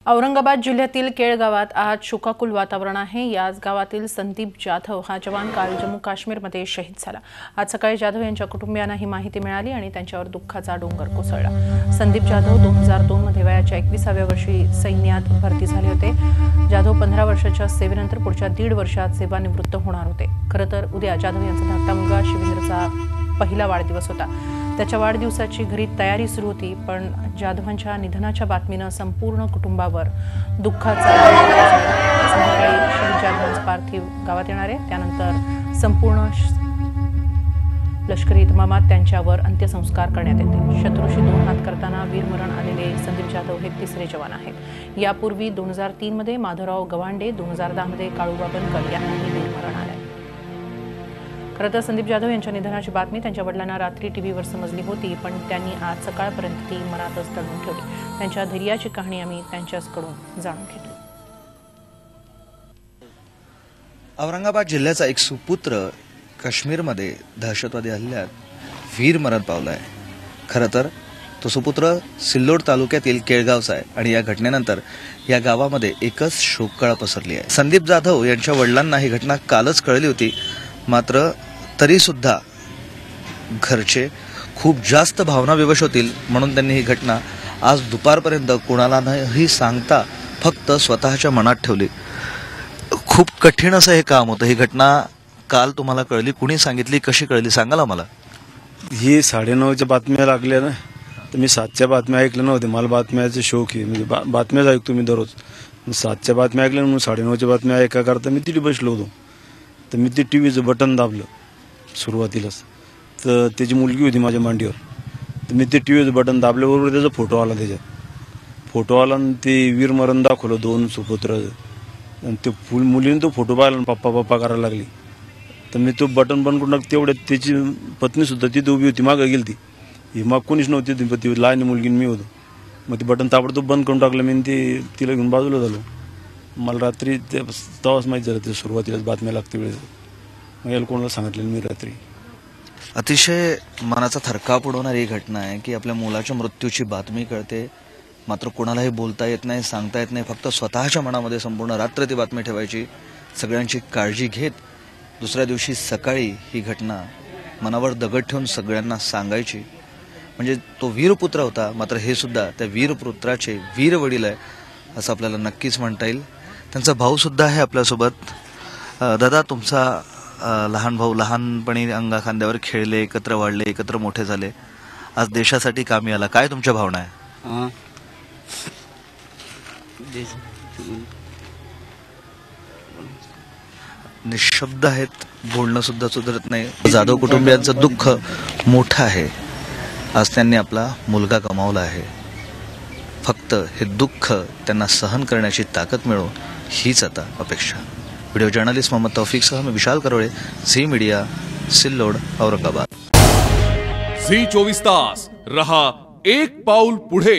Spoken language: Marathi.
औरंगाबाद जिल्ह्यातील केळ गावात आज शोकाकुल वातावरण आहे। याच गावातील संदीप जाधव हा जवान काल जम्मू काश्मीरमध्ये शहीद झाला। आज सकाळी जाधव यांच्या कुटुंबियांना ही माहिती मिळाली आणि त्यांच्यावर दुःखाचा डोंगर कोसळला। संदीप जाधव 2002 मध्ये वयाच्या 21व्या वर्षी सैन्यात भरती झाले होते। जाधव 15 वर्षाच्या सेवेनंतर पुढच्या 1.5 वर्षात सेवानिवृत्त होणार होते। खरं तर उद्या जाधव यांचा धाकटा मुलगा शिवेंद्रचा पहिला वाढदिवस होता। त्याच्या वाढदिवसाची घरी तयारी सुरू होती, पण जाधवांच्या निधनाच्या बातमीनं संपूर्ण कुटुंबावर दुःखाचा संध्याकाळी शहीद जाधवांचं पार्थिव गावात येणार आहे। त्यानंतर संपूर्ण लष्करी इतमामात त्यांच्यावर अंत्यसंस्कार करण्यात येतील। शत्रूशी 2 हात करताना वीरमरण आलेले संदीप जाधव हे 3रे जवान आहेत। यापूर्वी 2003 मध्ये माधवराव गवांडे, 2010 मध्ये काळूबा बनकर यांनाही वीरमरण आले। खरं तर संदीप जाधव यांच्या निधनाची बातमी त्यांच्या वडिलांना रात्री टीव्हीवर समजली होती, पण त्यांनी आज सकाळपर्यंत ती मनातच दडवून ठेवली। त्यांच्या धैर्याची कहाणी आम्ही त्यांच्याकडून जाणून घेतली। औरंगाबाद जिल्ह्याचा एक सुपुत्र काश्मीरमध्ये दहशतवादी हल्ल्यात वीरमरण पावला आहे। खरं तर तो सुपुत्र सिल्लोड तालुक्यातील केळगावचा आहे आणि या घटनेनंतर या गावामध्ये एकच शोककळा पसरली आहे। संदीप जाधव यांच्या वडिलांना ही घटना कालच कळली होती, मात्र तरी सुद्धा घरचे खूप जास्त भावनाविवश होतील म्हणून त्यांनी ही घटना आज दुपारपर्यंत कोणाला नाही सांगता फक्त स्वतःच्या मनात ठेवली। खूप कठीण असं हे काम होतं। ही घटना काल तुम्हाला कळली, कुणी सांगितली, कशी कळली सांगाल मला? ही 9:30च्या बातम्या लागल्या ना, तर मी 7च्या बातम्या ऐकल्या नव्हत्या। मला बातम्याचे शौक आहे, म्हणजे बातम्याच ऐकतो मी दररोज। 7च्या बातम्या ऐकल्या म्हणून 9:30च्या बातम्या ऐकाकरता मी तिथे बसलो होतो। तर मी ते टीव्हीचं बटन दाबलं सुरुवातीलाच, तर त्याची मुलगी होती माझ्या मांडीवर। तर मी ते टीव्हीचं बटन दाबल्याबरोबर त्याचा फोटो आला, त्याच्यात फोटो आला आणि ते वीरमरण दाखवलं 2 सुपुत्र। आणि ते मुलीने तो फोटो पाहिला आणि पप्पा पप्पा करायला लागली। तर मी तो बटन बंद करून तेवढ्यात त्याची पत्नीसुद्धा तिथे उभी होती, मागं गेली ती। ही मग कोणीच नव्हती, ती लहान मुलगी मी होतो। मग ते बटन ताबडतोब बंद करून टाकलं मी, ते तिला घेऊन बाजूला झालो। मला रात्री तेव्हाच माहीत झालं, ते सुरुवातीलाच बातम्या लागते वेळेस। मग याला कोणाला सांगितलेलं मी रात्री। अतिशय मनाचा थरकाप उडवणारी ही घटना आहे की आपल्या मुलाच्या मृत्यूची बातमी कळते, मात्र कोणालाही बोलता येत नाही, सांगता येत नाही। फक्त स्वतःच्या मनामध्ये संपूर्ण रात्र ती बातमी ठेवायची, सगळ्यांची काळजी घेत दुसऱ्या दिवशी सकाळी ही घटना मनावर दगड ठेवून सगळ्यांना सांगायची। म्हणजे तो वीरपुत्र होता, मात्र हे सुद्धा त्या वीरपुत्राचे वीर वडील आहे असं आपल्याला नक्कीच म्हणता येईल। त्यांचा भाऊ सुद्धा आहे आपल्यासोबत। दादा, तुमचा लहान भाऊ लहानपणी अंगा खांद्यावर खेळले, एकत्र वाढले, एकत्र मोठे झाले, आज देशासाठी कामी आला, काय तुमच्या भावना आहे? निशब्द आहेत, बोलणं सुद्धा सुधरत नाही। जाधव कुटुंबियांचं दुःख मोठं आहे। आज त्यांनी आपला मुलगा गमावला आहे। फक्त हे दुःख त्यांना सहन करण्याची ताकद मिळो हीच आता अपेक्षा। व्हिडिओ जर्नलिस्ट मोहम्मद तौफिकसह मी Vishal Karwale, Zee Media, Sillod, Aurangabad. Zee 24 तास रहा एक पाऊल पुढे।